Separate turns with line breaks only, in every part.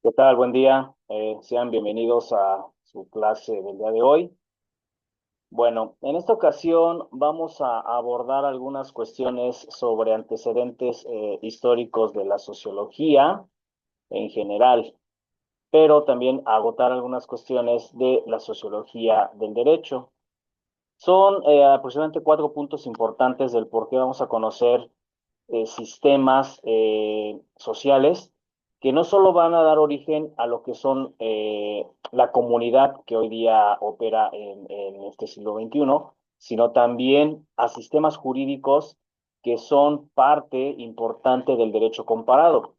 ¿Qué tal? Buen día. Sean bienvenidos a su clase del día de hoy. Bueno, en esta ocasión vamos a abordar algunas cuestiones sobre antecedentes históricos de la sociología en general, pero también agotar algunas cuestiones de la sociología del derecho. Son aproximadamente 4 puntos importantes del por qué vamos a conocer sistemas sociales que no solo van a dar origen a lo que son la comunidad que hoy día opera en este siglo XXI, sino también a sistemas jurídicos que son parte importante del derecho comparado.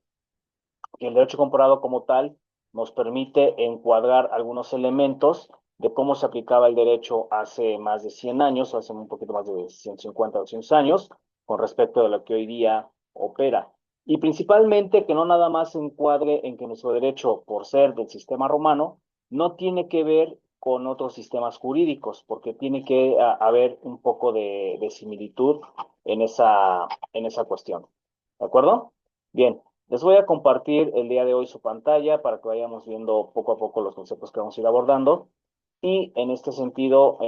Y el derecho comparado como tal nos permite encuadrar algunos elementos de cómo se aplicaba el derecho hace más de 100 años, o hace un poquito más de 150 o 200 años, con respecto a lo que hoy día opera. Y principalmente que no nada más se encuadre en que nuestro derecho, por ser del sistema romano, no tiene que ver con otros sistemas jurídicos, porque tiene que haber un poco de similitud en esa cuestión. ¿De acuerdo? Bien, les voy a compartir el día de hoy su pantalla para que vayamos viendo poco a poco los conceptos que vamos a ir abordando y en este sentido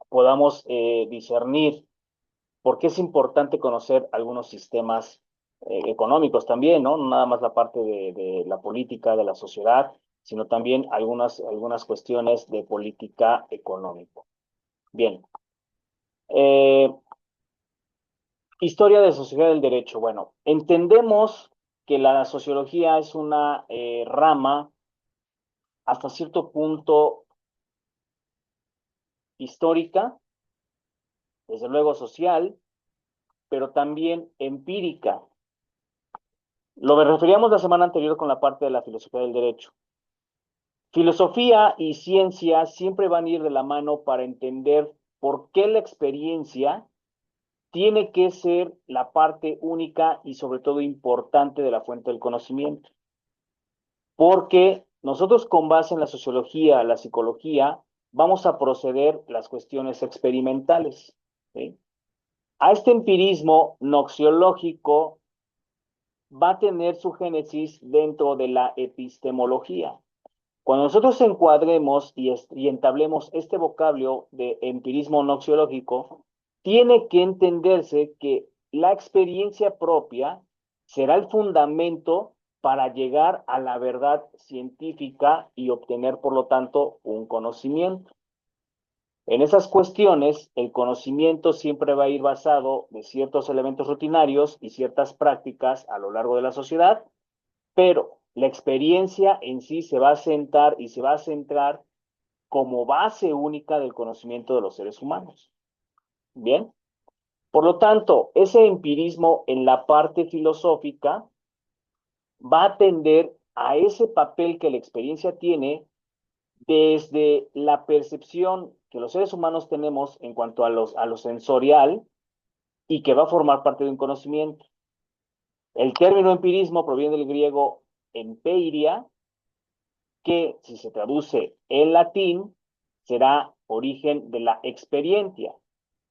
podamos discernir por qué es importante conocer algunos sistemas económicos también, ¿no? No nada más la parte de la política, de la sociedad, sino también algunas cuestiones de política económica. Bien, eh, historia de sociología del derecho. Bueno, entendemos que la sociología es una rama hasta cierto punto histórica, desde luego social, pero también empírica. Lo referíamos la semana anterior con la parte de la filosofía del derecho. Filosofía y ciencia siempre van a ir de la mano para entender por qué la experiencia tiene que ser la parte única y sobre todo importante de la fuente del conocimiento. Porque nosotros con base en la sociología, la psicología, vamos a proceder las cuestiones experimentales. ¿Sí? A este empirismo noxiológico va a tener su génesis dentro de la epistemología. Cuando nosotros encuadremos y entablemos este vocablo de empirismo noxiológico, tiene que entenderse que la experiencia propia será el fundamento para llegar a la verdad científica y obtener, por lo tanto, un conocimiento. En esas cuestiones, el conocimiento siempre va a ir basado de ciertos elementos rutinarios y ciertas prácticas a lo largo de la sociedad, pero la experiencia en sí se va a sentar y se va a centrar como base única del conocimiento de los seres humanos. Bien, por lo tanto, ese empirismo en la parte filosófica va a tender a ese papel que la experiencia tiene desde la percepción que los seres humanos tenemos en cuanto a lo sensorial y que va a formar parte de un conocimiento. El término empirismo proviene del griego empeiria, que si se traduce en latín será origen de la experiencia,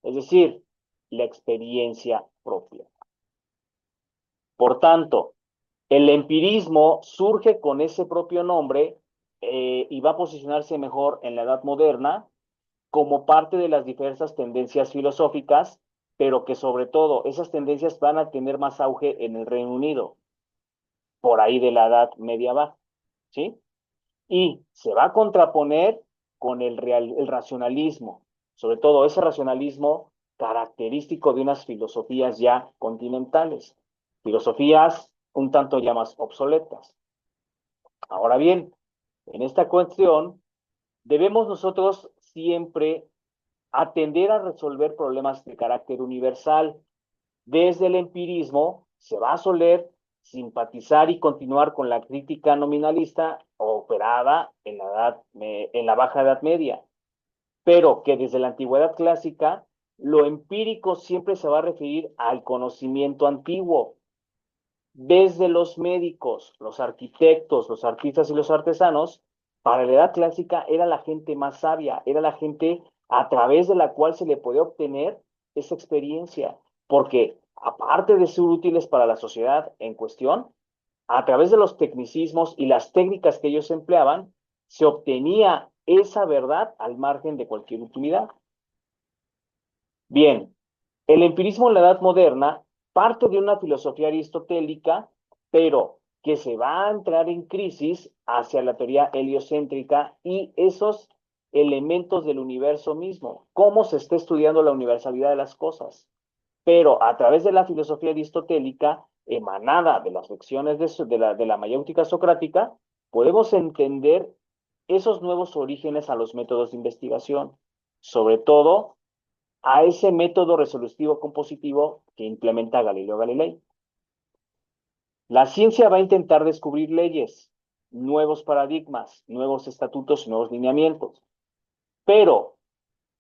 es decir, la experiencia propia. Por tanto, el empirismo surge con ese propio nombre y va a posicionarse mejor en la Edad Moderna como parte de las diversas tendencias filosóficas, pero que sobre todo esas tendencias van a tener más auge en el Reino Unido, por ahí de la Edad Media Baja, ¿sí? Y se va a contraponer con el racionalismo, sobre todo ese racionalismo característico de unas filosofías ya continentales, filosofías un tanto ya más obsoletas. Ahora bien, en esta cuestión debemos nosotros siempre atender a resolver problemas de carácter universal. Desde el empirismo se va a soler simpatizar y continuar con la crítica nominalista operada en la Baja Edad Media, pero que desde la antigüedad clásica lo empírico siempre se va a referir al conocimiento antiguo. Desde los médicos, los arquitectos, los artistas y los artesanos, para la edad clásica era la gente más sabia, era la gente a través de la cual se le podía obtener esa experiencia, porque aparte de ser útiles para la sociedad en cuestión, a través de los tecnicismos y las técnicas que ellos empleaban, se obtenía esa verdad al margen de cualquier utilidad. Bien, el empirismo en la Edad Moderna parte de una filosofía aristotélica, pero que se va a entrar en crisis hacia la teoría heliocéntrica y esos elementos del universo mismo, cómo se está estudiando la universalidad de las cosas. Pero a través de la filosofía aristotélica, emanada de las lecciones de la mayéutica socrática, podemos entender esos nuevos orígenes a los métodos de investigación, sobre todo a ese método resolutivo compositivo que implementa Galileo Galilei. La ciencia va a intentar descubrir leyes, nuevos paradigmas, nuevos estatutos, nuevos lineamientos, pero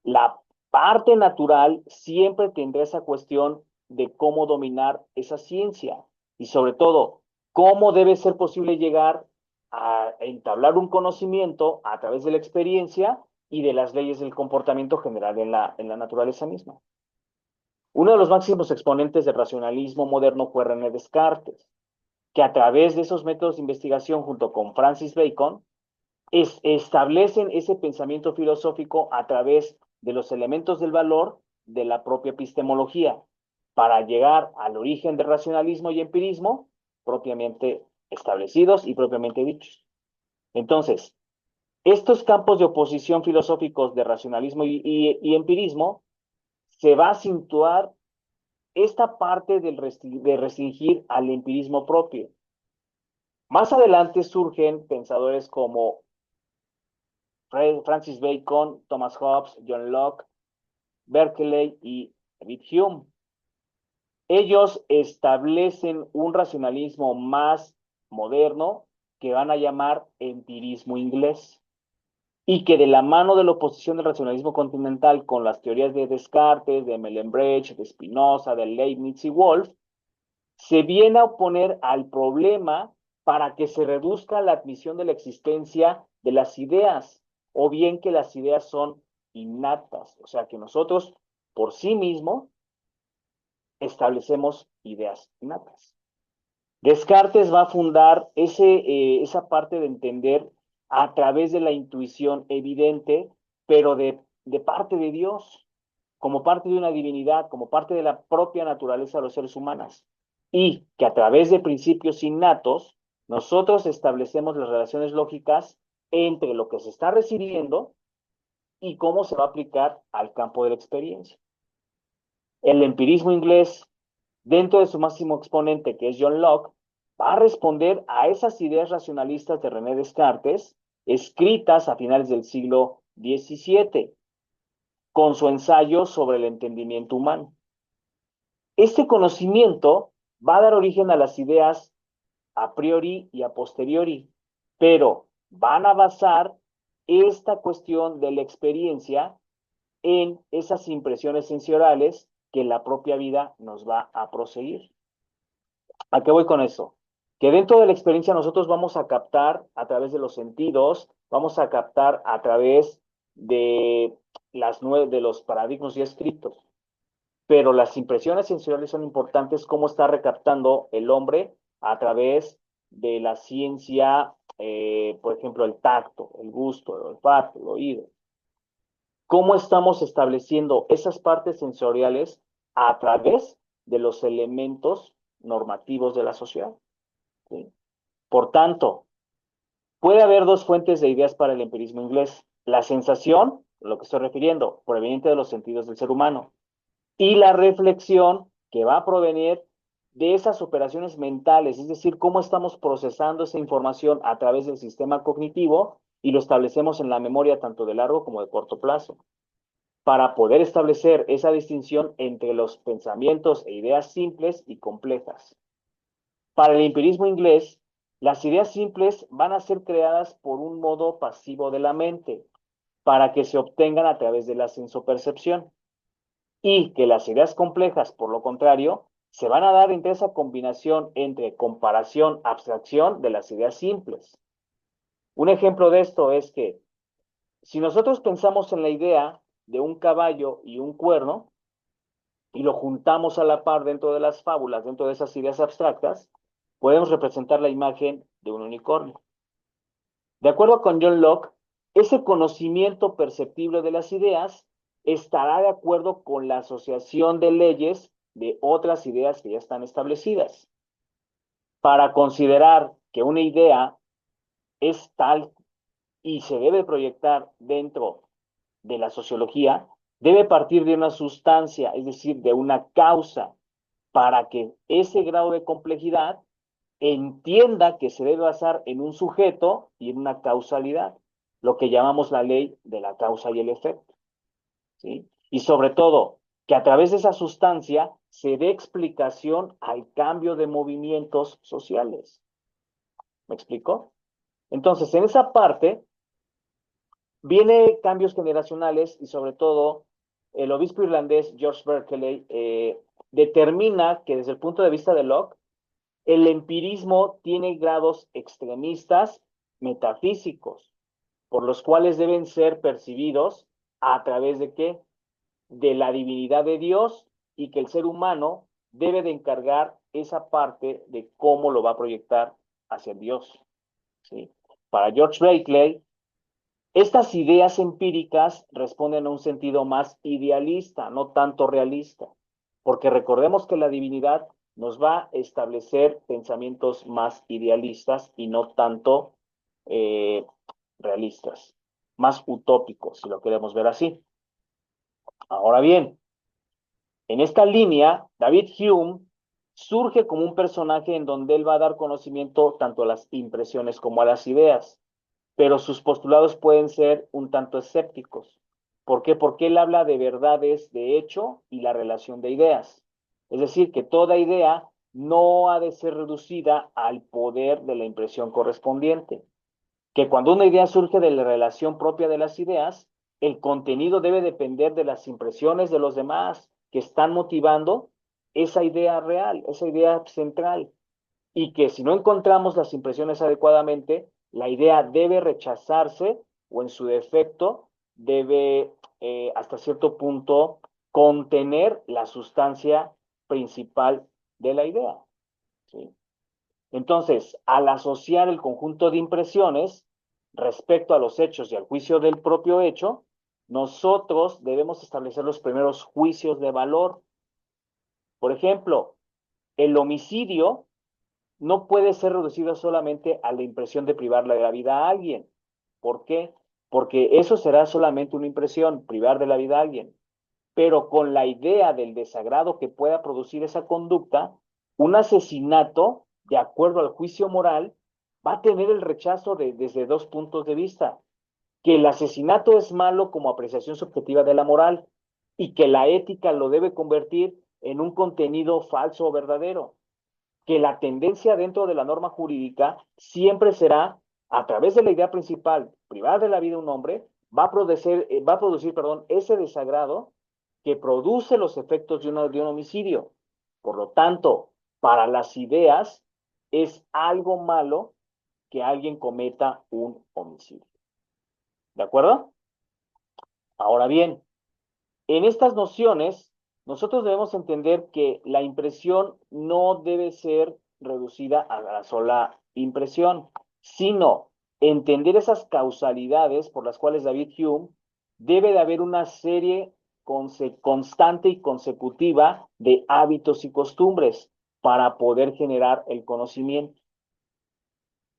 la parte natural siempre tendrá esa cuestión de cómo dominar esa ciencia y sobre todo, cómo debe ser posible llegar a entablar un conocimiento a través de la experiencia y de las leyes del comportamiento general en la naturaleza misma. Uno de los máximos exponentes del racionalismo moderno fue René Descartes, que a través de esos métodos de investigación junto con Francis Bacon establecen ese pensamiento filosófico a través de los elementos del valor de la propia epistemología para llegar al origen del racionalismo y empirismo propiamente establecidos y propiamente dichos. Entonces, estos campos de oposición filosóficos de racionalismo y empirismo se va a situar esta parte de restringir al empirismo propio. Más adelante surgen pensadores como Francis Bacon, Thomas Hobbes, John Locke, Berkeley y David Hume. Ellos establecen un racionalismo más moderno que van a llamar empirismo inglés y que de la mano de la oposición del racionalismo continental con las teorías de Descartes, de Mellenbrecht, de Spinoza, de Leibniz y Wolff, se viene a oponer al problema para que se reduzca la admisión de la existencia de las ideas, o bien que las ideas son innatas, o sea que nosotros por sí mismos establecemos ideas innatas. Descartes va a fundar esa parte de entender a través de la intuición evidente, pero de parte de Dios, como parte de una divinidad, como parte de la propia naturaleza de los seres humanos. Y que a través de principios innatos, nosotros establecemos las relaciones lógicas entre lo que se está recibiendo y cómo se va a aplicar al campo de la experiencia. El empirismo inglés, dentro de su máximo exponente, que es John Locke, va a responder a esas ideas racionalistas de René Descartes, escritas a finales del siglo XVII, con su ensayo sobre el entendimiento humano. Este conocimiento va a dar origen a las ideas a priori y a posteriori, pero van a basar esta cuestión de la experiencia en esas impresiones sensoriales que la propia vida nos va a proseguir. ¿A qué voy con eso? Que dentro de la experiencia nosotros vamos a captar a través de los sentidos, vamos a captar a través de los paradigmas ya escritos, pero las impresiones sensoriales son importantes, cómo está recaptando el hombre a través de la ciencia, por ejemplo, el tacto, el gusto, el olfato, el oído. ¿Cómo estamos estableciendo esas partes sensoriales a través de los elementos normativos de la sociedad? ¿Sí? Por tanto, puede haber dos fuentes de ideas para el empirismo inglés. La sensación, lo que estoy refiriendo, proveniente de los sentidos del ser humano, y la reflexión que va a provenir de esas operaciones mentales, es decir, cómo estamos procesando esa información a través del sistema cognitivo y lo establecemos en la memoria tanto de largo como de corto plazo, para poder establecer esa distinción entre los pensamientos e ideas simples y complejas. Para el empirismo inglés, las ideas simples van a ser creadas por un modo pasivo de la mente, para que se obtengan a través de la sensopercepción. Y que las ideas complejas, por lo contrario, se van a dar entre esa combinación entre comparación, abstracción de las ideas simples. Un ejemplo de esto es que si nosotros pensamos en la idea de un caballo y un cuerno y lo juntamos a la par dentro de las fábulas, dentro de esas ideas abstractas, podemos representar la imagen de un unicornio. De acuerdo con John Locke, ese conocimiento perceptible de las ideas estará de acuerdo con la asociación de leyes de otras ideas que ya están establecidas. Para considerar que una idea es tal y se debe proyectar dentro de la sociología, debe partir de una sustancia, es decir, de una causa, para que ese grado de complejidad entienda que se debe basar en un sujeto y en una causalidad, lo que llamamos la ley de la causa y el efecto, ¿sí? Y sobre todo, que a través de esa sustancia se dé explicación al cambio de movimientos sociales. ¿Me explico? Entonces, en esa parte, viene cambios generacionales y sobre todo el obispo irlandés George Berkeley determina que desde el punto de vista de Locke, el empirismo tiene grados extremistas metafísicos, por los cuales deben ser percibidos a través de qué? De la divinidad de Dios y que el ser humano debe de encargar esa parte de cómo lo va a proyectar hacia Dios, ¿sí? Para George Berkeley, estas ideas empíricas responden a un sentido más idealista, no tanto realista, porque recordemos que la divinidad nos va a establecer pensamientos más idealistas y no tanto eh, realistas, más utópicos, si lo queremos ver así. Ahora bien, en esta línea, David Hume surge como un personaje en donde él va a dar conocimiento tanto a las impresiones como a las ideas, pero sus postulados pueden ser un tanto escépticos. ¿Por qué? Porque él habla de verdades de hecho y la relación de ideas. Es decir, que toda idea no ha de ser reducida al poder de la impresión correspondiente. Que cuando una idea surge de la relación propia de las ideas, el contenido debe depender de las impresiones de los demás que están motivando esa idea real, esa idea central y que si no encontramos las impresiones adecuadamente, la idea debe rechazarse o en su defecto debe hasta cierto punto contener la sustancia principal de la idea, ¿sí? Entonces, al asociar el conjunto de impresiones respecto a los hechos y al juicio del propio hecho, nosotros debemos establecer los primeros juicios de valor. Por ejemplo, el homicidio no puede ser reducido solamente a la impresión de privarle de la vida a alguien. ¿Por qué? Porque eso será solamente una impresión, privar de la vida a alguien. Pero con la idea del desagrado que pueda producir esa conducta, un asesinato, de acuerdo al juicio moral, va a tener el rechazo desde dos puntos de vista. Que el asesinato es malo como apreciación subjetiva de la moral y que la ética lo debe convertir en un contenido falso o verdadero, que la tendencia dentro de la norma jurídica siempre será, a través de la idea principal, privar de la vida a un hombre, va a producir, perdón, ese desagrado que produce los efectos de un homicidio. Por lo tanto, para las ideas es algo malo que alguien cometa un homicidio. ¿De acuerdo? Ahora bien, en estas nociones, nosotros debemos entender que la impresión no debe ser reducida a la sola impresión, sino entender esas causalidades por las cuales David Hume debe de haber una serie constante y consecutiva de hábitos y costumbres para poder generar el conocimiento.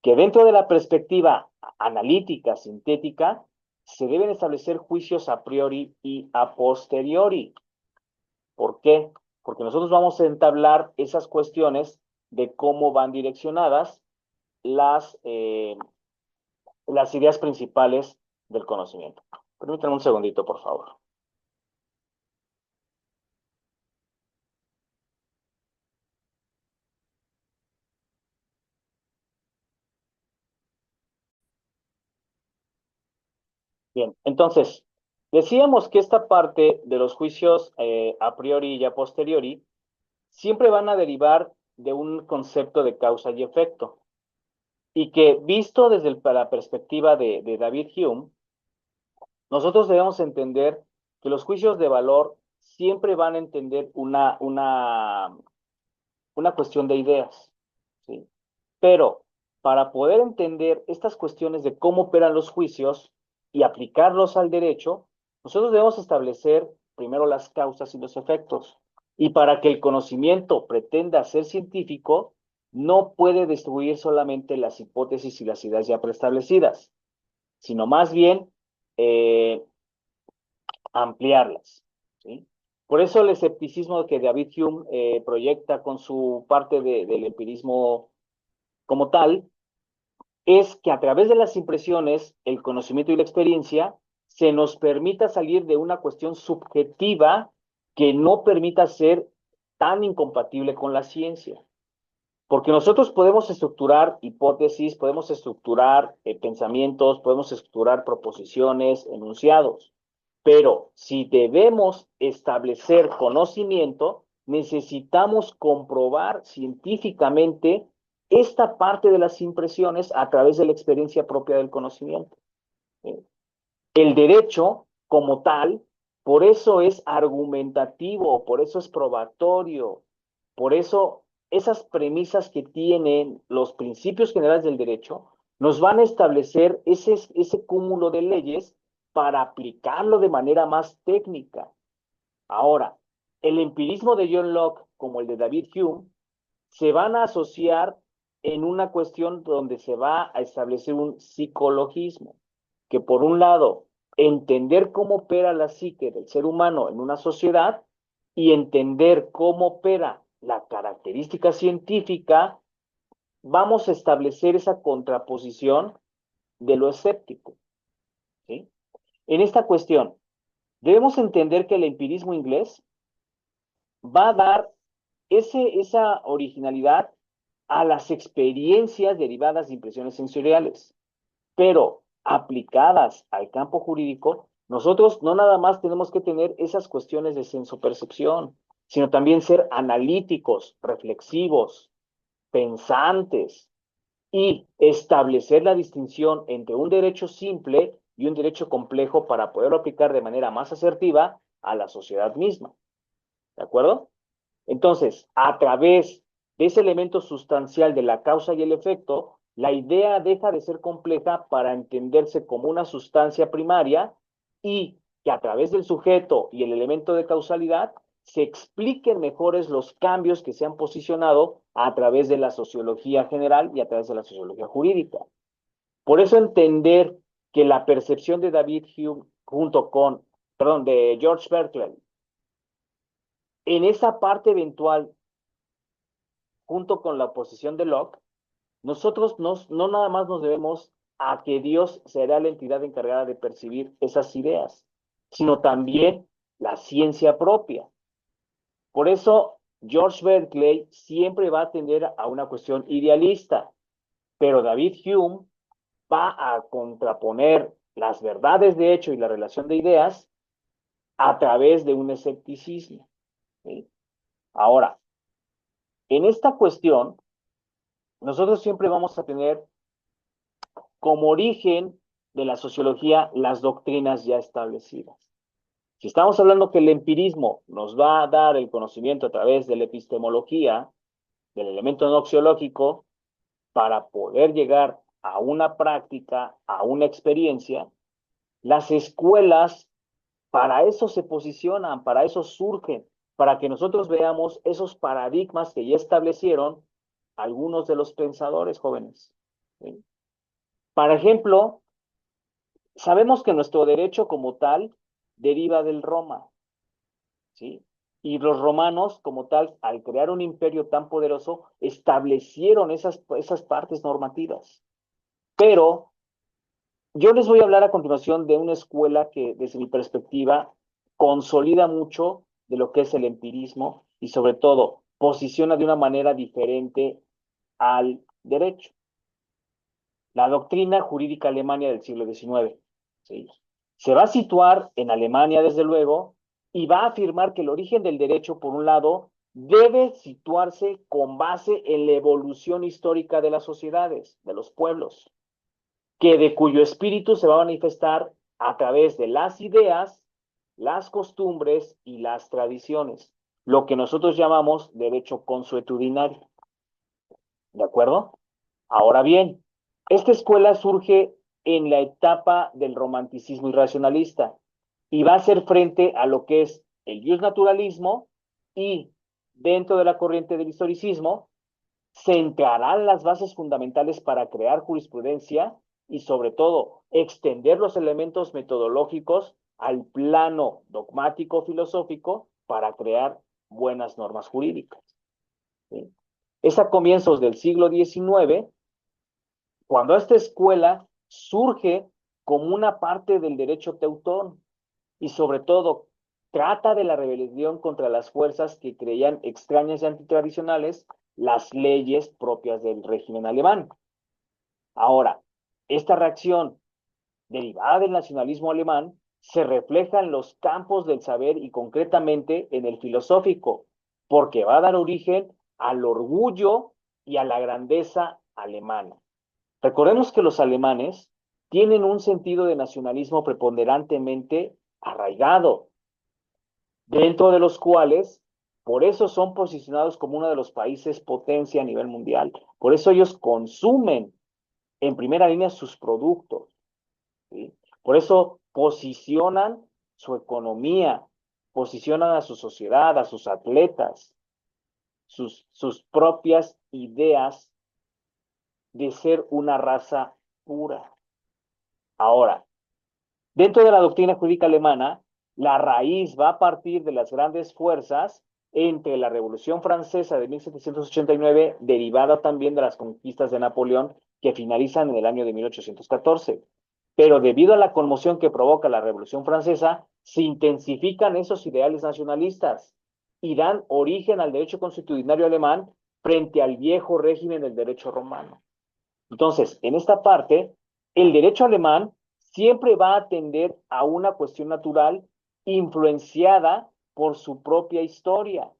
Que dentro de la perspectiva analítica, sintética, se deben establecer juicios a priori y a posteriori. ¿Por qué? Porque nosotros vamos a entablar esas cuestiones de cómo van direccionadas las, eh, las ideas principales del conocimiento. Permítanme un segundito, por favor. Bien, entonces, decíamos que esta parte de los juicios a priori y a posteriori siempre van a derivar de un concepto de causa y efecto. Y que visto desde la perspectiva de David Hume, nosotros debemos entender que los juicios de valor siempre van a entender una cuestión de ideas, ¿sí? Pero para poder entender estas cuestiones de cómo operan los juicios y aplicarlos al derecho, nosotros debemos establecer primero las causas y los efectos. Y para que el conocimiento pretenda ser científico, no puede destruir solamente las hipótesis y las ideas ya preestablecidas, sino más bien eh, ampliarlas, ¿sí? Por eso el escepticismo que David Hume proyecta con su parte del empirismo como tal, es que a través de las impresiones, el conocimiento y la experiencia, se nos permita salir de una cuestión subjetiva que no permita ser tan incompatible con la ciencia. Porque nosotros podemos estructurar hipótesis, podemos estructurar pensamientos, podemos estructurar proposiciones, enunciados, pero si debemos establecer conocimiento, necesitamos comprobar científicamente esta parte de las impresiones a través de la experiencia propia del conocimiento. ¿Sí? El derecho, como tal, por eso es argumentativo, por eso es probatorio, por eso esas premisas que tienen los principios generales del derecho nos van a establecer ese cúmulo de leyes para aplicarlo de manera más técnica. Ahora, el empirismo de John Locke como el de David Hume se van a asociar en una cuestión donde se va a establecer un psicologismo, que por un lado, entender cómo opera la psique del ser humano en una sociedad y entender cómo opera la característica científica, vamos a establecer esa contraposición de lo escéptico, ¿sí? En esta cuestión, debemos entender que el empirismo inglés va a dar esa originalidad a las experiencias derivadas de impresiones sensoriales, pero aplicadas al campo jurídico, nosotros no nada más tenemos que tener esas cuestiones de sensopercepción, sino también ser analíticos, reflexivos, pensantes y establecer la distinción entre un derecho simple y un derecho complejo para poderlo aplicar de manera más asertiva a la sociedad misma. ¿De acuerdo? Entonces, a través de ese elemento sustancial de la causa y el efecto, la idea deja de ser compleja para entenderse como una sustancia primaria y que a través del sujeto y el elemento de causalidad se expliquen mejores los cambios que se han posicionado a través de la sociología general y a través de la sociología jurídica. Por eso entender que la percepción de David Hume de George Berkeley, en esa parte eventual junto con la oposición de Locke, nosotros no nada más nos debemos a que Dios será la entidad encargada de percibir esas ideas, sino también la ciencia propia. Por eso, George Berkeley siempre va a tender a una cuestión idealista, pero David Hume va a contraponer las verdades de hecho y la relación de ideas a través de un escepticismo, ¿sí? Ahora, en esta cuestión, nosotros siempre vamos a tener como origen de la sociología las doctrinas ya establecidas. Si estamos hablando que el empirismo nos va a dar el conocimiento a través de la epistemología, del elemento noxiológico, para poder llegar a una práctica, a una experiencia, las escuelas para eso se posicionan, para eso surgen, para que nosotros veamos esos paradigmas que ya establecieron algunos de los pensadores jóvenes, ¿sí? Por ejemplo, sabemos que nuestro derecho como tal deriva del Roma, ¿sí? Y los romanos, como tal, al crear un imperio tan poderoso, establecieron esas partes normativas. Pero yo les voy a hablar a continuación de una escuela que, desde mi perspectiva, consolida mucho de lo que es el empirismo y, sobre todo, posiciona de una manera diferente al derecho. La doctrina jurídica alemana del siglo XIX, ¿sí? Se va a situar en Alemania, desde luego, y va a afirmar que el origen del derecho, por un lado, debe situarse con base en la evolución histórica de las sociedades, de los pueblos, que de cuyo espíritu se va a manifestar a través de las ideas, las costumbres y las tradiciones, lo que nosotros llamamos derecho consuetudinario. ¿De acuerdo? Ahora bien, esta escuela surge en la etapa del romanticismo irracionalista y va a hacer frente a lo que es el naturalismo y dentro de la corriente del historicismo centrarán las bases fundamentales para crear jurisprudencia y sobre todo extender los elementos metodológicos al plano dogmático filosófico para crear buenas normas jurídicas. ¿Sí? Es a comienzos del siglo XIX cuando esta escuela surge como una parte del derecho teutón y sobre todo trata de la rebelión contra las fuerzas que creían extrañas y antitradicionales las leyes propias del régimen alemán. Ahora, esta reacción derivada del nacionalismo alemán se refleja en los campos del saber y concretamente en el filosófico, porque va a dar origen al orgullo y a la grandeza alemana. Recordemos que los alemanes tienen un sentido de nacionalismo preponderantemente arraigado, dentro de los cuales, por eso son posicionados como uno de los países potencia a nivel mundial. Por eso ellos consumen en primera línea sus productos. ¿Sí? Por eso posicionan su economía, posicionan a su sociedad, a sus atletas, sus propias ideas de ser una raza pura. Ahora, dentro de la doctrina jurídica alemana, la raíz va a partir de las grandes fuerzas entre la Revolución Francesa de 1789, derivada también de las conquistas de Napoleón, que finalizan en el año de 1814. Pero debido a la conmoción que provoca la Revolución Francesa, se intensifican esos ideales nacionalistas y dan origen al derecho constitucionario alemán frente al viejo régimen del derecho romano. Entonces, en esta parte, el derecho alemán siempre va a atender a una cuestión natural influenciada por su propia historia,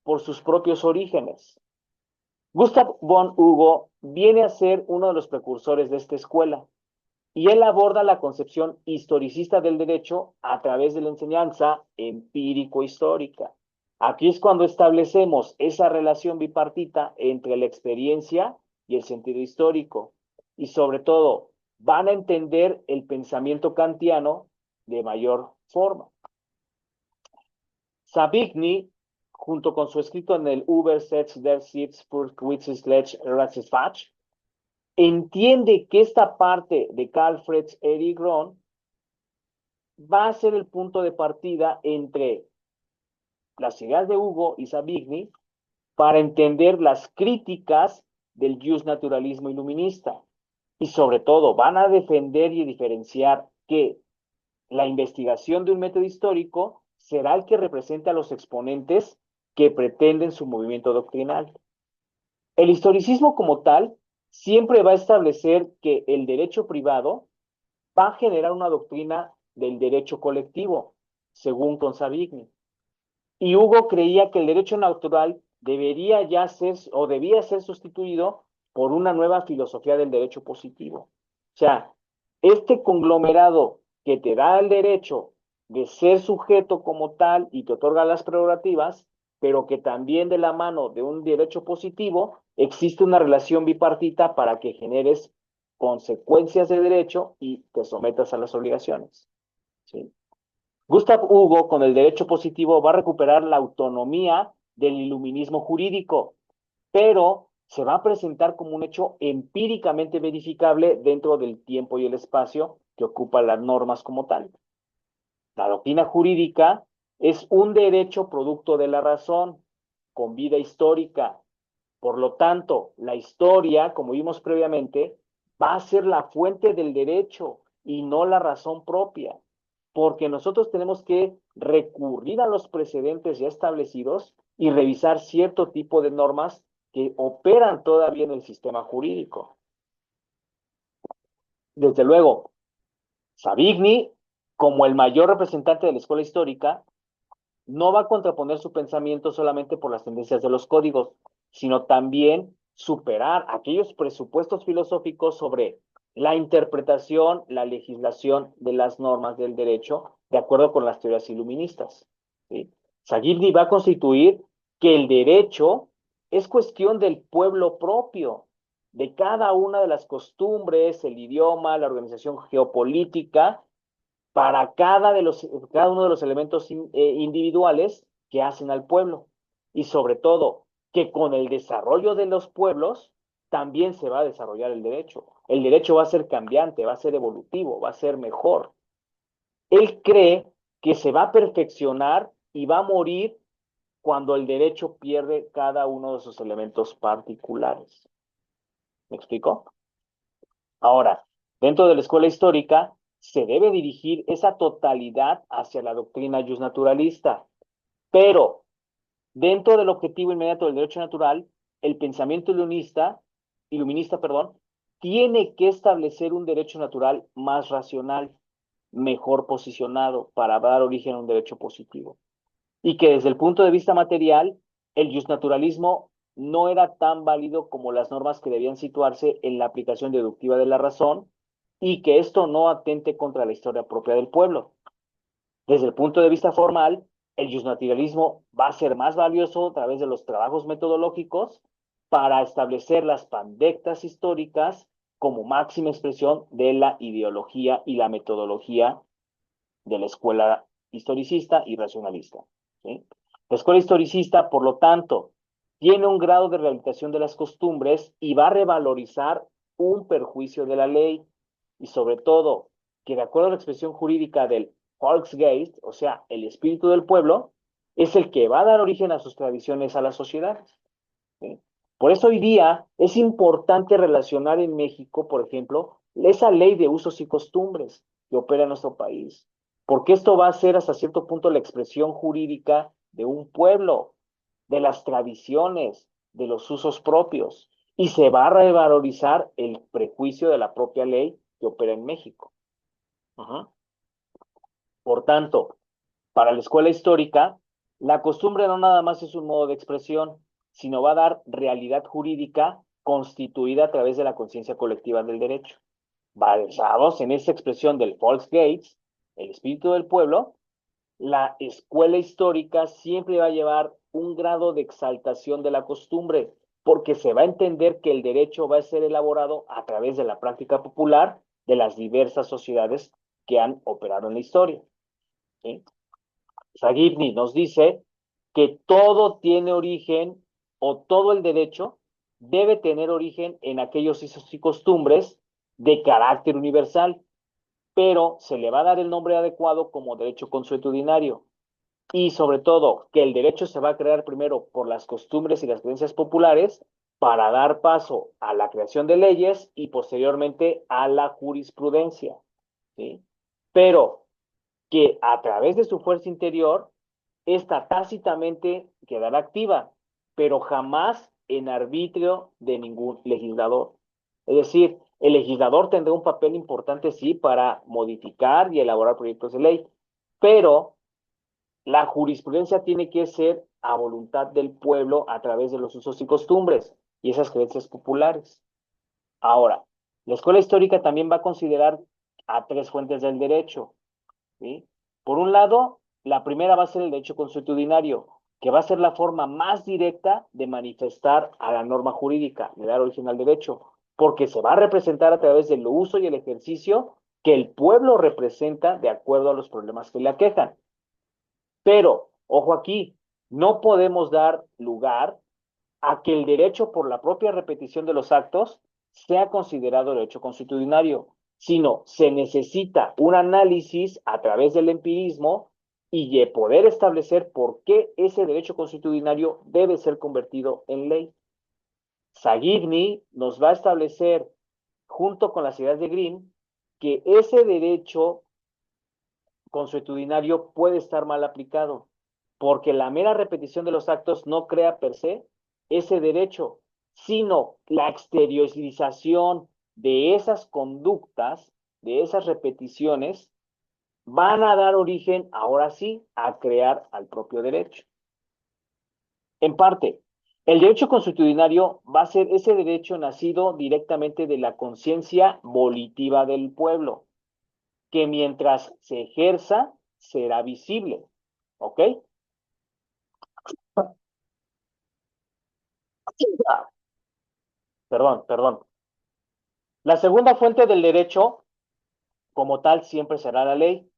por sus propios orígenes. Gustav von Hugo viene a ser uno de los precursores de esta escuela y él aborda la concepción historicista del derecho a través de la enseñanza empírico-histórica. Aquí es cuando establecemos esa relación bipartita entre la experiencia y el sentido histórico. Y sobre todo, van a entender el pensamiento kantiano de mayor forma. Savigny, junto con su escrito en el Übersetz der Sitz für Gesetzliche Rechtsfach, entiende que esta parte de Carl Fritz Erich Ron va a ser el punto de partida entre las ideas de Hugo y Savigny para entender las críticas del justnaturalismo iluminista. Y sobre todo, van a defender y diferenciar que la investigación de un método histórico será el que represente a los exponentes que pretenden su movimiento doctrinal. El historicismo como tal siempre va a establecer que el derecho privado va a generar una doctrina del derecho colectivo, según Savigny. Y Hugo creía que el derecho natural debería ya ser o debía ser sustituido por una nueva filosofía del derecho positivo. O sea, este conglomerado que te da el derecho de ser sujeto como tal y te otorga las prerrogativas, pero que también de la mano de un derecho positivo existe una relación bipartita para que generes consecuencias de derecho y te sometas a las obligaciones. ¿Sí? Gustav Hugo, con el derecho positivo, va a recuperar la autonomía del iluminismo jurídico, pero se va a presentar como un hecho empíricamente verificable dentro del tiempo y el espacio que ocupan las normas como tal. La doctrina jurídica es un derecho producto de la razón, con vida histórica. Por lo tanto, la historia, como vimos previamente, va a ser la fuente del derecho y no la razón propia, porque nosotros tenemos que recurrir a los precedentes ya establecidos y revisar cierto tipo de normas que operan todavía en el sistema jurídico. Desde luego, Savigny, como el mayor representante de la escuela histórica, no va a contraponer su pensamiento solamente por las tendencias de los códigos, sino también superar aquellos presupuestos filosóficos sobre la interpretación, la legislación de las normas del derecho de acuerdo con las teorías iluministas. ¿Sí? Savigny va a constituir que el derecho es cuestión del pueblo propio de cada una de las costumbres, el idioma, la organización geopolítica, para cada uno de los elementos individuales que hacen al pueblo. Y sobre todo, que con el desarrollo de los pueblos también se va a desarrollar el derecho. El derecho va a ser cambiante, va a ser evolutivo, va a ser mejor. Él cree que se va a perfeccionar y va a morir cuando el derecho pierde cada uno de sus elementos particulares. ¿Me explico? Ahora, dentro de la escuela histórica, se debe dirigir esa totalidad hacia la doctrina justnaturalista, pero dentro del objetivo inmediato del derecho natural, el pensamiento iluminista, perdón, tiene que establecer un derecho natural más racional, mejor posicionado para dar origen a un derecho positivo. Y que desde el punto de vista material, el justnaturalismo no era tan válido como las normas que debían situarse en la aplicación deductiva de la razón y que esto no atente contra la historia propia del pueblo. Desde el punto de vista formal, el justnaturalismo va a ser más valioso a través de los trabajos metodológicos para establecer las pandectas históricas como máxima expresión de la ideología y la metodología de la escuela historicista y racionalista. ¿Sí? La escuela historicista, por lo tanto, tiene un grado de rehabilitación de las costumbres y va a revalorizar un perjuicio de la ley y sobre todo que de acuerdo a la expresión jurídica del Volksgeist, o sea, el espíritu del pueblo, es el que va a dar origen a sus tradiciones a las sociedades. ¿Sí? Por eso hoy día es importante relacionar en México, por ejemplo, esa ley de usos y costumbres que opera en nuestro país, porque esto va a ser hasta cierto punto la expresión jurídica de un pueblo, de las tradiciones, de los usos propios, y se va a revalorizar el prejuicio de la propia ley que opera en México. Ajá. Por tanto, para la escuela histórica, la costumbre no nada más es un modo de expresión, sino va a dar realidad jurídica constituida a través de la conciencia colectiva del derecho. Basados en esa expresión del Volksgeist, el espíritu del pueblo, la escuela histórica siempre va a llevar un grado de exaltación de la costumbre, porque se va a entender que el derecho va a ser elaborado a través de la práctica popular de las diversas sociedades que han operado en la historia. ¿Sí? Sagibni nos dice que todo tiene origen o todo el derecho debe tener origen en aquellos usos y costumbres de carácter universal, pero se le va a dar el nombre adecuado como derecho consuetudinario. Y sobre todo, que el derecho se va a crear primero por las costumbres y las creencias populares para dar paso a la creación de leyes y posteriormente a la jurisprudencia. ¿Sí? Pero que a través de su fuerza interior, esta tácitamente quedará activa, pero jamás en arbitrio de ningún legislador. Es decir, el legislador tendrá un papel importante, sí, para modificar y elaborar proyectos de ley, pero la jurisprudencia tiene que ser a voluntad del pueblo a través de los usos y costumbres y esas creencias populares. Ahora, la escuela histórica también va a considerar a tres fuentes del derecho. ¿Sí? Por un lado, la primera va a ser el derecho consuetudinario, que va a ser la forma más directa de manifestar a la norma jurídica, de dar origen al derecho, porque se va a representar a través del uso y el ejercicio que el pueblo representa de acuerdo a los problemas que le aquejan. Pero, ojo aquí, no podemos dar lugar a que el derecho por la propia repetición de los actos sea considerado derecho consuetudinario, sino se necesita un análisis a través del empirismo y de poder establecer por qué ese derecho consuetudinario debe ser convertido en ley. Sagibni nos va a establecer, junto con las ideas de Green, que ese derecho consuetudinario puede estar mal aplicado, porque la mera repetición de los actos no crea per se ese derecho, sino la exteriorización de esas conductas, de esas repeticiones, van a dar origen, ahora sí, a crear al propio derecho. En parte, el derecho consuetudinario va a ser ese derecho nacido directamente de la conciencia volitiva del pueblo, que mientras se ejerza será visible. ¿Ok? Perdón. La segunda fuente del derecho, como tal, siempre será la ley,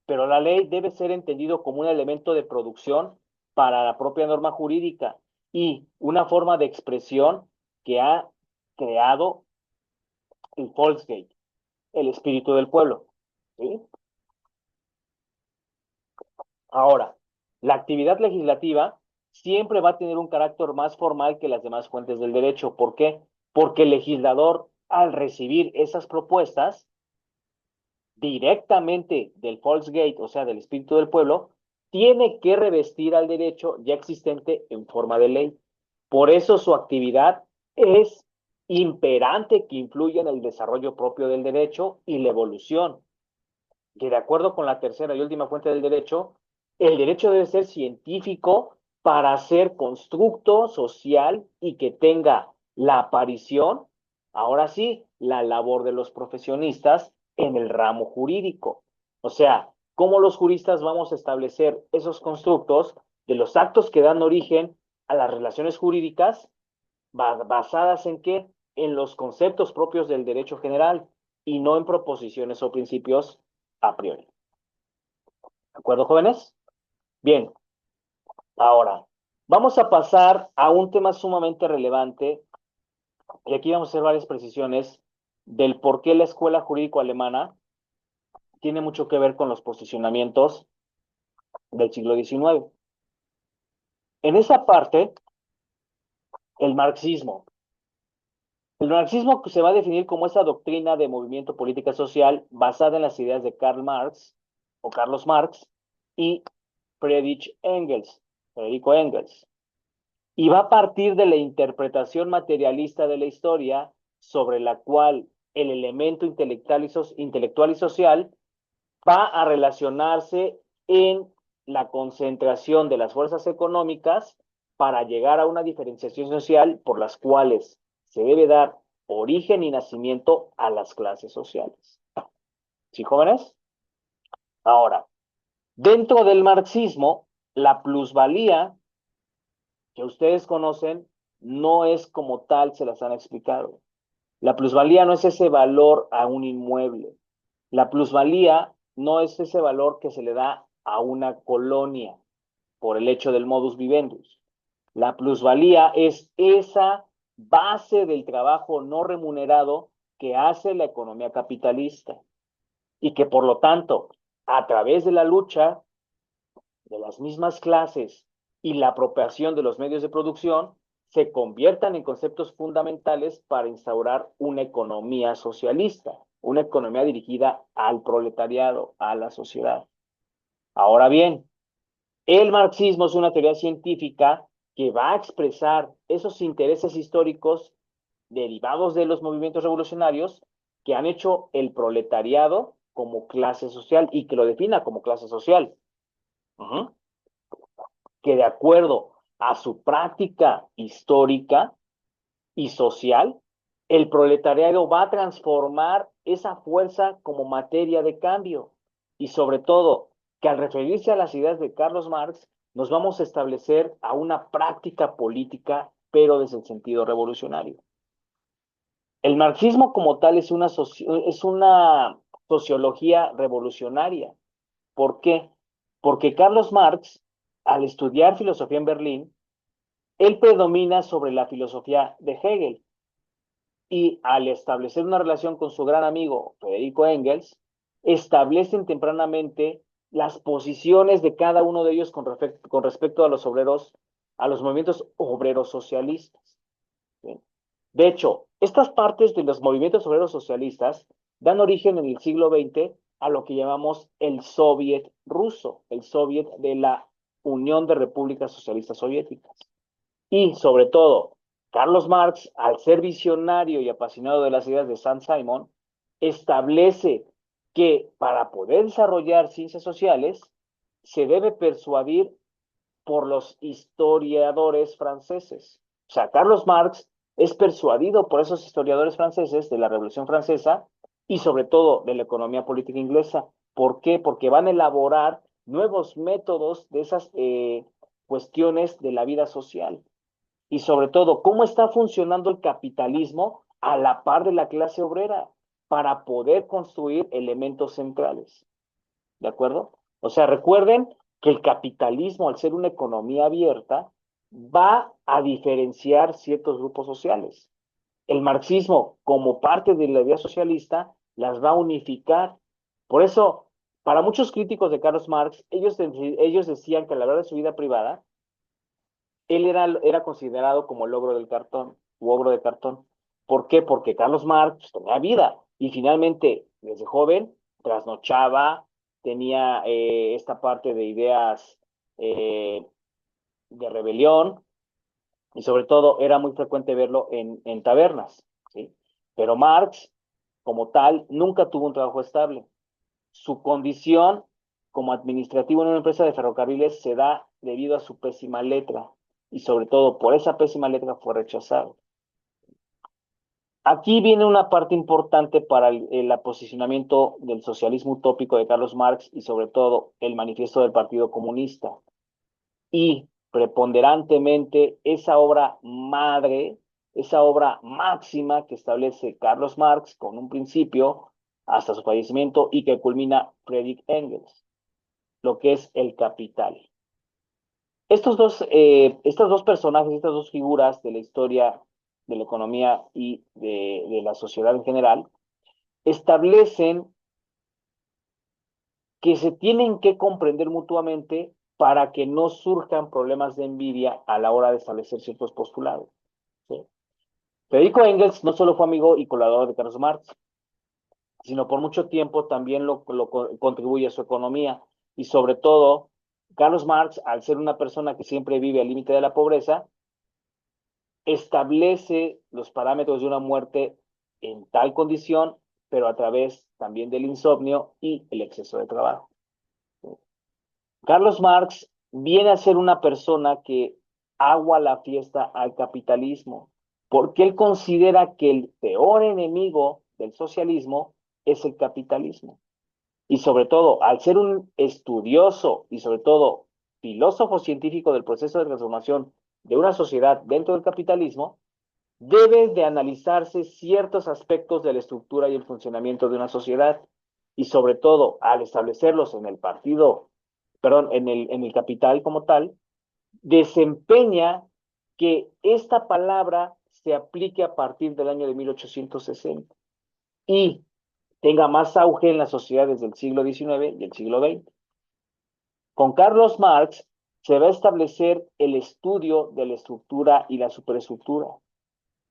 pero la ley debe ser entendido como un elemento de producción para la propia norma jurídica y una forma de expresión que ha creado el Volksgate, el espíritu del pueblo. ¿Sí? Ahora, la actividad legislativa siempre va a tener un carácter más formal que las demás fuentes del derecho. ¿Por qué? Porque el legislador, al recibir esas propuestas directamente del Volksgate, o sea, del espíritu del pueblo, tiene que revestir al derecho ya existente en forma de ley. Por eso su actividad es imperante que influye en el desarrollo propio del derecho y la evolución, que de acuerdo con la tercera y última fuente del derecho, el derecho debe ser científico para ser constructo social y que tenga la aparición, ahora sí, la labor de los profesionistas en el ramo jurídico. O sea, ¿cómo los juristas vamos a establecer esos constructos de los actos que dan origen a las relaciones jurídicas basadas en qué? En los conceptos propios del derecho general y no en proposiciones o principios a priori. ¿De acuerdo, jóvenes? Bien, ahora vamos a pasar a un tema sumamente relevante y aquí vamos a hacer varias precisiones del por qué la escuela jurídico alemana tiene mucho que ver con los posicionamientos del siglo XIX. En esa parte, el marxismo. El marxismo se va a definir como esa doctrina de movimiento política social basada en las ideas de Karl Marx o Carlos Marx y Friedrich Engels, Federico Engels. Y va a partir de la interpretación materialista de la historia sobre la cual el elemento intelectual y social va a relacionarse en la concentración de las fuerzas económicas para llegar a una diferenciación social por las cuales se debe dar origen y nacimiento a las clases sociales. ¿Sí, jóvenes? Ahora, dentro del marxismo, la plusvalía que ustedes conocen no es como tal, se las han explicado. La plusvalía no es ese valor a un inmueble. La plusvalía no es ese valor que se le da a una colonia por el hecho del modus vivendus. La plusvalía es esa base del trabajo no remunerado que hace la economía capitalista y que por lo tanto, a través de la lucha de las mismas clases y la apropiación de los medios de producción, se conviertan en conceptos fundamentales para instaurar una economía socialista, una economía dirigida al proletariado, a la sociedad. Ahora bien, el marxismo es una teoría científica que va a expresar esos intereses históricos derivados de los movimientos revolucionarios que han hecho el proletariado como clase social y que lo defina como clase social. Que de acuerdo a su práctica histórica y social, el proletariado va a transformar esa fuerza como materia de cambio y sobre todo que al referirse a las ideas de Carlos Marx nos vamos a establecer a una práctica política pero desde el sentido revolucionario. El marxismo como tal es una sociología revolucionaria. ¿Por qué? Porque Carlos Marx, al estudiar filosofía en Berlín, él predomina sobre la filosofía de Hegel y al establecer una relación con su gran amigo Federico Engels, establecen tempranamente las posiciones de cada uno de ellos con respecto a los obreros, a los movimientos obreros socialistas. ¿Sí? De hecho, estas partes de los movimientos obreros socialistas dan origen en el siglo XX a lo que llamamos el Soviet ruso, el Soviet de la Unión de Repúblicas Socialistas Soviéticas. Y sobre todo, Carlos Marx, al ser visionario y apasionado de las ideas de Saint-Simon, establece que para poder desarrollar ciencias sociales se debe persuadir por los historiadores franceses. O sea, Carlos Marx es persuadido por esos historiadores franceses de la Revolución Francesa y sobre todo de la economía política inglesa. ¿Por qué? Porque van a elaborar nuevos métodos de esas cuestiones de la vida social. y sobre todo cómo está funcionando el capitalismo a la par de la clase obrera para poder construir elementos centrales. ¿De acuerdo? O sea, recuerden que el capitalismo, al ser una economía abierta, va a diferenciar ciertos grupos sociales. El marxismo, como parte de la idea socialista, las va a unificar. Por eso, para muchos críticos de Carlos Marx, ellos decían que a la hora de su vida privada, él era considerado como logro del cartón, u ogro de cartón. ¿Por qué? Porque Carlos Marx pues, tenía vida y finalmente, desde joven, trasnochaba, tenía esta parte de ideas de rebelión y sobre todo era muy frecuente verlo en tabernas, ¿sí? Pero Marx, como tal, nunca tuvo un trabajo estable. Su condición como administrativo en una empresa de ferrocarriles se da debido a su pésima letra y sobre todo por esa pésima letra fue rechazado. Aquí viene una parte importante para el posicionamiento del socialismo utópico de Carlos Marx y sobre todo el manifiesto del Partido Comunista. Y preponderantemente esa obra madre, esa obra máxima que establece Carlos Marx con un principio hasta su fallecimiento y que culmina Friedrich Engels, lo que es el capital. Estos dos personajes, estas dos figuras de la historia de la economía y de la sociedad en general, establecen que se tienen que comprender mutuamente para que no surjan problemas de envidia a la hora de establecer ciertos postulados. ¿Sí? Federico Engels no solo fue amigo y colaborador de Carlos Marx, sino por mucho tiempo también lo contribuye a su economía. Y sobre todo, Carlos Marx, al ser una persona que siempre vive al límite de la pobreza, establece los parámetros de una muerte en tal condición, pero a través también del insomnio y el exceso de trabajo. Carlos Marx viene a ser una persona que agua la fiesta al capitalismo, porque él considera que el peor enemigo del socialismo es el capitalismo. Y sobre todo, al ser un estudioso y sobre todo filósofo científico del proceso de transformación de una sociedad dentro del capitalismo, debe de analizarse ciertos aspectos de la estructura y el funcionamiento de una sociedad y sobre todo al establecerlos en el partido, perdón, en el capital como tal, desempeña que esta palabra se aplique a partir del año de 1860 y tenga más auge en las sociedades del siglo XIX y el siglo XX. Con Carlos Marx se va a establecer el estudio de la estructura y la superestructura.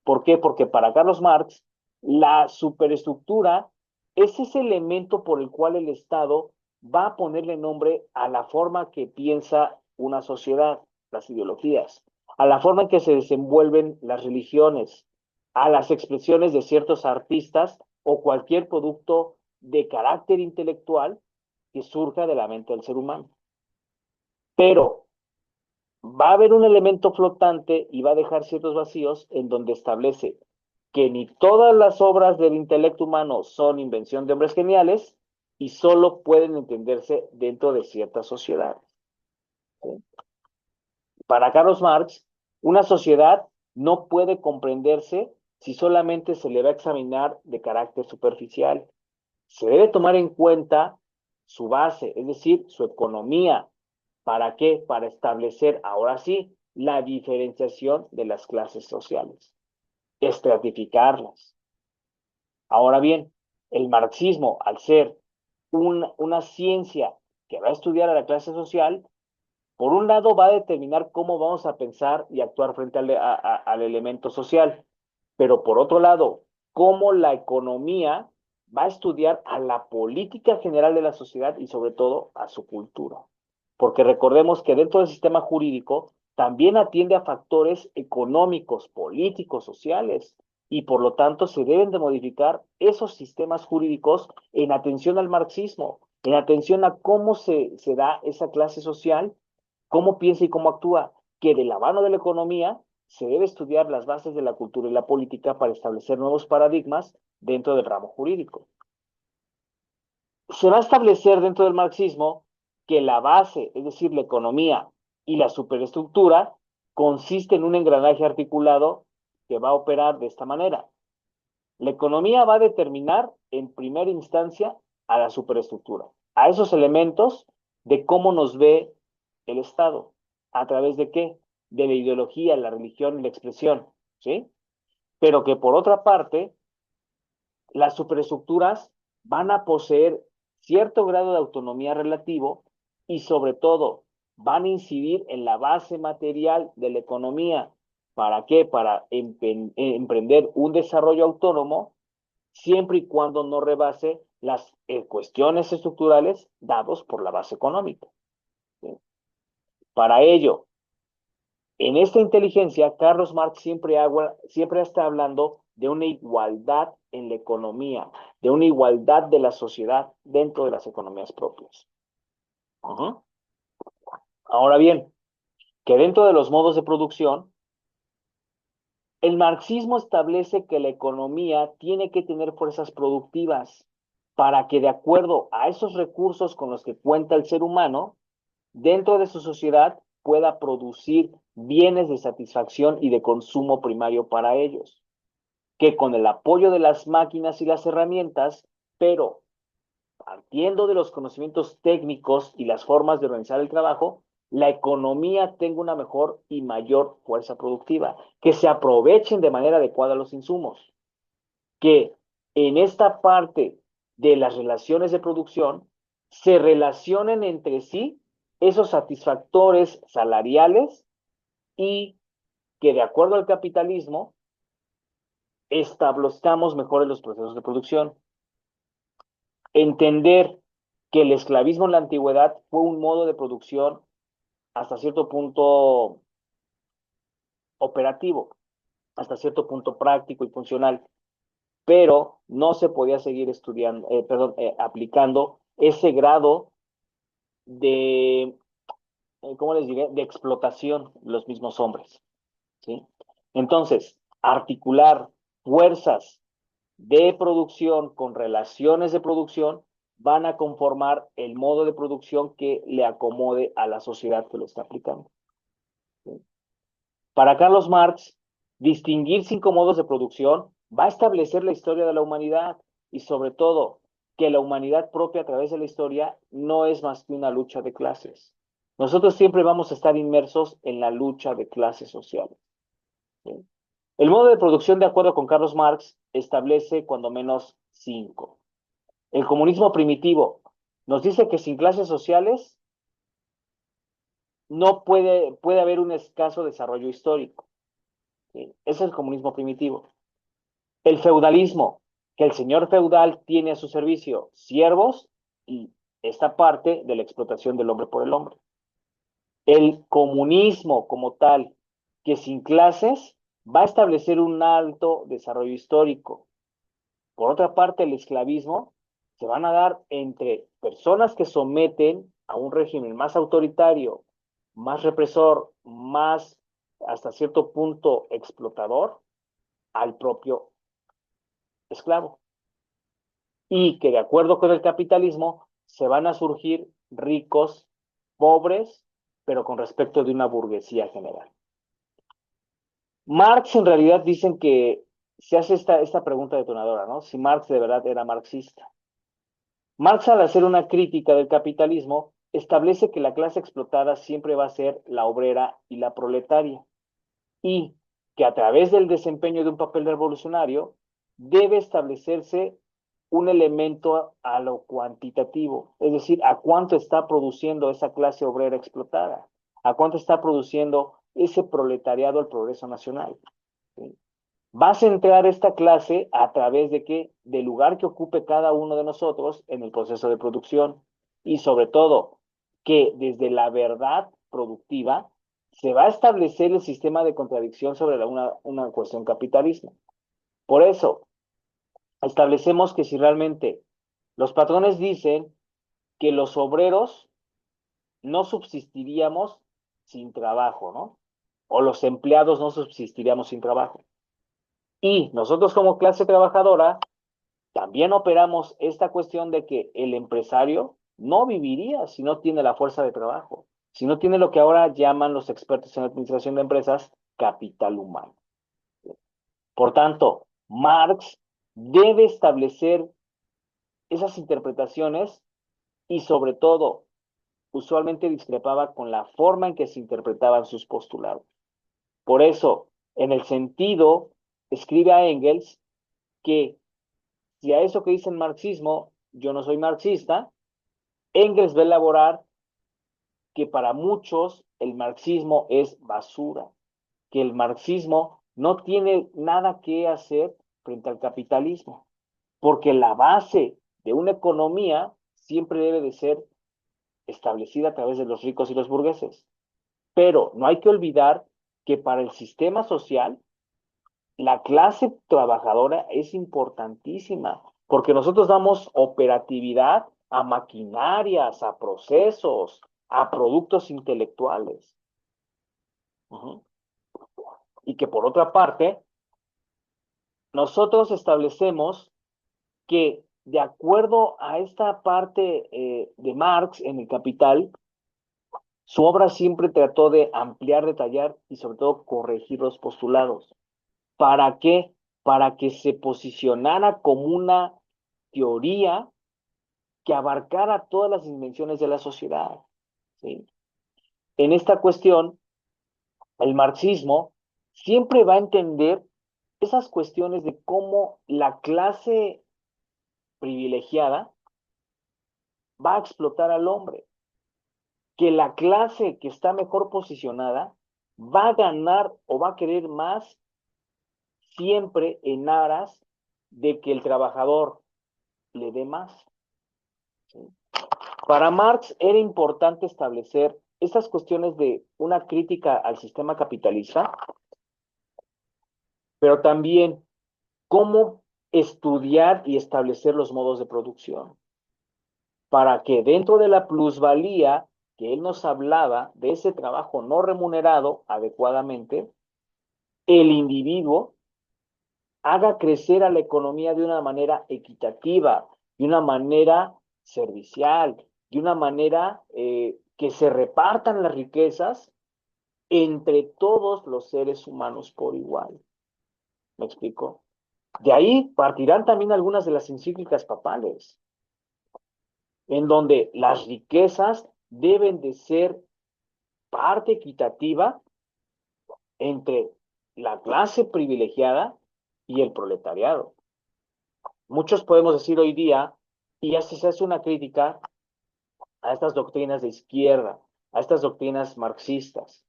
¿Por qué? Porque para Carlos Marx, la superestructura es ese elemento por el cual el Estado va a ponerle nombre a la forma que piensa una sociedad, las ideologías, a la forma en que se desenvuelven las religiones, a las expresiones de ciertos artistas o cualquier producto de carácter intelectual que surja de la mente del ser humano. Pero va a haber un elemento flotante y va a dejar ciertos vacíos en donde establece que ni todas las obras del intelecto humano son invención de hombres geniales y solo pueden entenderse dentro de ciertas sociedades. ¿Sí? Para Carlos Marx, una sociedad no puede comprenderse si solamente se le va a examinar de carácter superficial. Se debe tomar en cuenta su base, es decir, su economía. ¿Para qué? Para establecer, ahora sí, la diferenciación de las clases sociales, estratificarlas. Ahora bien, el marxismo, al ser una ciencia que va a estudiar a la clase social, por un lado va a determinar cómo vamos a pensar y actuar frente al elemento social, pero por otro lado, cómo la economía va a estudiar a la política general de la sociedad y sobre todo a su cultura. Porque recordemos que dentro del sistema jurídico también atiende a factores económicos, políticos, sociales, y por lo tanto se deben de modificar esos sistemas jurídicos en atención al marxismo, en atención a cómo se da esa clase social, cómo piensa y cómo actúa, que de la mano de la economía se debe estudiar las bases de la cultura y la política para establecer nuevos paradigmas dentro del ramo jurídico. Se va a establecer dentro del marxismo que la base, es decir, la economía y la superestructura, consiste en un engranaje articulado que va a operar de esta manera. La economía va a determinar en primera instancia a la superestructura, a esos elementos de cómo nos ve el Estado. ¿A través de qué? De la ideología, la religión y la expresión, ¿sí? Pero que por otra parte, las superestructuras van a poseer cierto grado de autonomía relativo y sobre todo van a incidir en la base material de la economía. ¿Para qué? Para emprender un desarrollo autónomo siempre y cuando no rebase las cuestiones estructurales dados por la base económica. ¿Sí? Para ello, en esta inteligencia, Carlos Marx siempre está hablando de una igualdad en la economía, de una igualdad de la sociedad dentro de las economías propias. Ahora bien, que dentro de los modos de producción, el marxismo establece que la economía tiene que tener fuerzas productivas para que de acuerdo a esos recursos con los que cuenta el ser humano, dentro de su sociedad pueda producir bienes de satisfacción y de consumo primario para ellos, que con el apoyo de las máquinas y las herramientas, pero partiendo de los conocimientos técnicos y las formas de organizar el trabajo, la economía tenga una mejor y mayor fuerza productiva, que se aprovechen de manera adecuada los insumos, que en esta parte de las relaciones de producción se relacionen entre sí esos satisfactores salariales y que de acuerdo al capitalismo establezcamos mejores los procesos de producción. Entender que el esclavismo en la antigüedad fue un modo de producción hasta cierto punto operativo, hasta cierto punto práctico y funcional, pero no se podía seguir estudiando, aplicando ese grado de, ¿cómo les diré?, de explotación de los mismos hombres, ¿sí? Entonces, articular fuerzas de producción con relaciones de producción van a conformar el modo de producción que le acomode a la sociedad que lo está aplicando. ¿Sí? Para Carlos Marx, distinguir cinco modos de producción va a establecer la historia de la humanidad y sobre todo que la humanidad propia a través de la historia no es más que una lucha de clases. Nosotros siempre vamos a estar inmersos en la lucha de clases sociales. ¿Sí? El modo de producción, de acuerdo con Carlos Marx, establece cuando menos cinco. El comunismo primitivo nos dice que sin clases sociales no puede haber un escaso desarrollo histórico. ¿Sí? Ese es el comunismo primitivo. El feudalismo, que el señor feudal tiene a su servicio siervos y esta parte de la explotación del hombre por el hombre. El comunismo como tal, que sin clases va a establecer un alto desarrollo histórico. Por otra parte, el esclavismo se van a dar entre personas que someten a un régimen más autoritario, más represor, más hasta cierto punto explotador al propio esclavo. Y que de acuerdo con el capitalismo se van a surgir ricos, pobres, pero con respecto de una burguesía general. Marx en realidad dicen que se hace esta pregunta detonadora, ¿no? Si Marx de verdad era marxista. Marx, al hacer una crítica del capitalismo, establece que la clase explotada siempre va a ser la obrera y la proletaria, y que a través del desempeño de un papel revolucionario debe establecerse un elemento a lo cuantitativo, es decir, a cuánto está produciendo esa clase obrera explotada, a cuánto está produciendo ese proletariado al progreso nacional. ¿Sí? Va a centrar esta clase a través de qué, del lugar que ocupe cada uno de nosotros en el proceso de producción y sobre todo que desde la verdad productiva se va a establecer el sistema de contradicción sobre una cuestión capitalismo. Por eso, establecemos que si realmente los patrones dicen que los obreros no subsistiríamos sin trabajo, ¿no? O los empleados no subsistiríamos sin trabajo. Y nosotros como clase trabajadora también operamos esta cuestión de que el empresario no viviría si no tiene la fuerza de trabajo. si no tiene lo que ahora llaman los expertos en administración de empresas, capital humano. Por tanto, Marx debe establecer esas interpretaciones y sobre todo, usualmente discrepaba con la forma en que se interpretaban sus postulados. Por eso, en el sentido, escribe a Engels que si a eso que dice el marxismo, yo no soy marxista, Engels va a elaborar que para muchos el marxismo es basura, que el marxismo no tiene nada que hacer frente al capitalismo, porque la base de una economía siempre debe de ser establecida a través de los ricos y los burgueses. Pero no hay que olvidar que para el sistema social, la clase trabajadora es importantísima, porque nosotros damos operatividad a maquinarias, a procesos, a productos intelectuales. Uh-huh. Y que por otra parte, nosotros establecemos que de acuerdo a esta parte de Marx en el Capital, su obra siempre trató de ampliar, detallar y sobre todo corregir los postulados. ¿Para qué? Para que se posicionara como una teoría que abarcara todas las dimensiones de la sociedad. ¿Sí? En esta cuestión, el marxismo siempre va a entender esas cuestiones de cómo la clase privilegiada va a explotar al hombre, que la clase que está mejor posicionada va a ganar o va a querer más siempre en aras de que el trabajador le dé más. ¿Sí? Para Marx era importante establecer estas cuestiones de una crítica al sistema capitalista, pero también cómo estudiar y establecer los modos de producción, para que dentro de la plusvalía que él nos hablaba de ese trabajo no remunerado adecuadamente, el individuo haga crecer a la economía de una manera equitativa, de una manera servicial, de una manera que se repartan las riquezas entre todos los seres humanos por igual. ¿Me explico? De ahí partirán también algunas de las encíclicas papales, en donde las riquezas deben de ser parte equitativa entre la clase privilegiada y el proletariado. Muchos podemos decir hoy día, y ya se hace una crítica a estas doctrinas de izquierda, a estas doctrinas marxistas,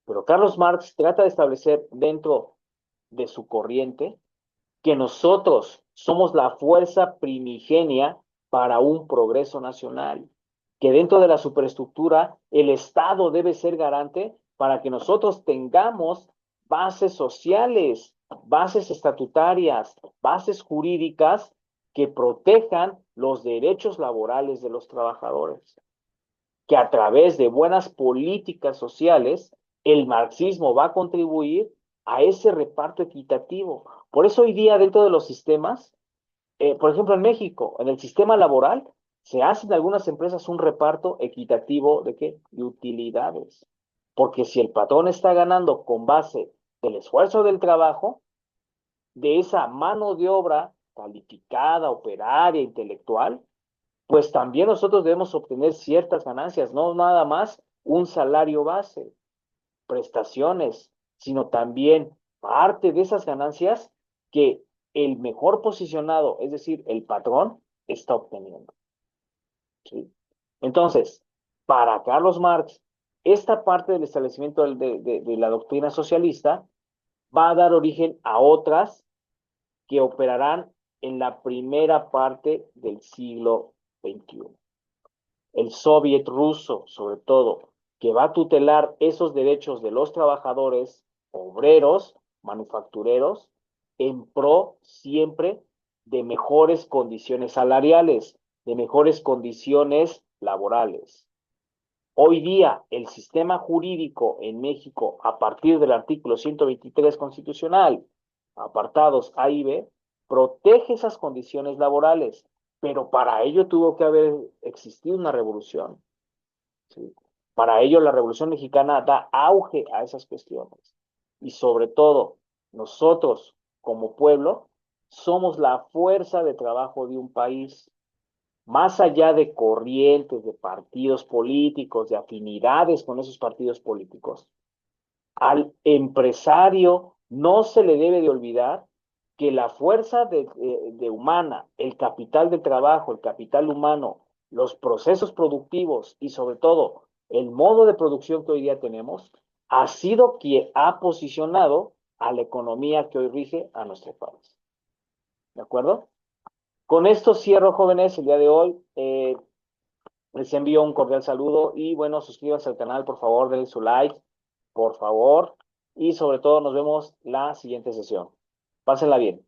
pero Carlos Marx trata de establecer dentro de su corriente que nosotros somos la fuerza primigenia para un progreso nacional, que dentro de la superestructura el Estado debe ser garante para que nosotros tengamos bases sociales, bases estatutarias, bases jurídicas que protejan los derechos laborales de los trabajadores, que a través de buenas políticas sociales el marxismo va a contribuir a ese reparto equitativo. Por eso hoy día dentro de los sistemas, por ejemplo en México, en el sistema laboral, se hace en algunas empresas un reparto equitativo ¿de qué? De utilidades. Porque si el patrón está ganando con base del esfuerzo del trabajo, de esa mano de obra calificada, operaria, intelectual, pues también nosotros debemos obtener ciertas ganancias, no nada más un salario base, prestaciones, sino también parte de esas ganancias que el mejor posicionado, es decir, el patrón, está obteniendo. ¿Sí? Entonces, para Carlos Marx, esta parte del establecimiento de la doctrina socialista va a dar origen a otras que operarán en la primera parte del siglo XXI. El soviet ruso, sobre todo, que va a tutelar esos derechos de los trabajadores, obreros, manufactureros, en pro siempre de mejores condiciones salariales, de mejores condiciones laborales. Hoy día, el sistema jurídico en México, a partir del artículo 123 constitucional, apartados A y B, protege esas condiciones laborales, pero para ello tuvo que haber existido una revolución. ¿Sí? Para ello, la Revolución Mexicana da auge a esas cuestiones. Y sobre todo, nosotros como pueblo somos la fuerza de trabajo de un país. Más allá de corrientes, de partidos políticos, de afinidades con esos partidos políticos, al empresario no se le debe de olvidar que la fuerza de humana, el capital de trabajo, el capital humano, los procesos productivos y sobre todo el modo de producción que hoy día tenemos, ha sido quien ha posicionado a la economía que hoy rige a nuestro país. ¿De acuerdo? Con esto cierro, jóvenes, el día de hoy. Les envío un cordial saludo y bueno, suscríbanse al canal, por favor, denle su like, por favor. Y sobre todo nos vemos la siguiente sesión. Pásenla bien.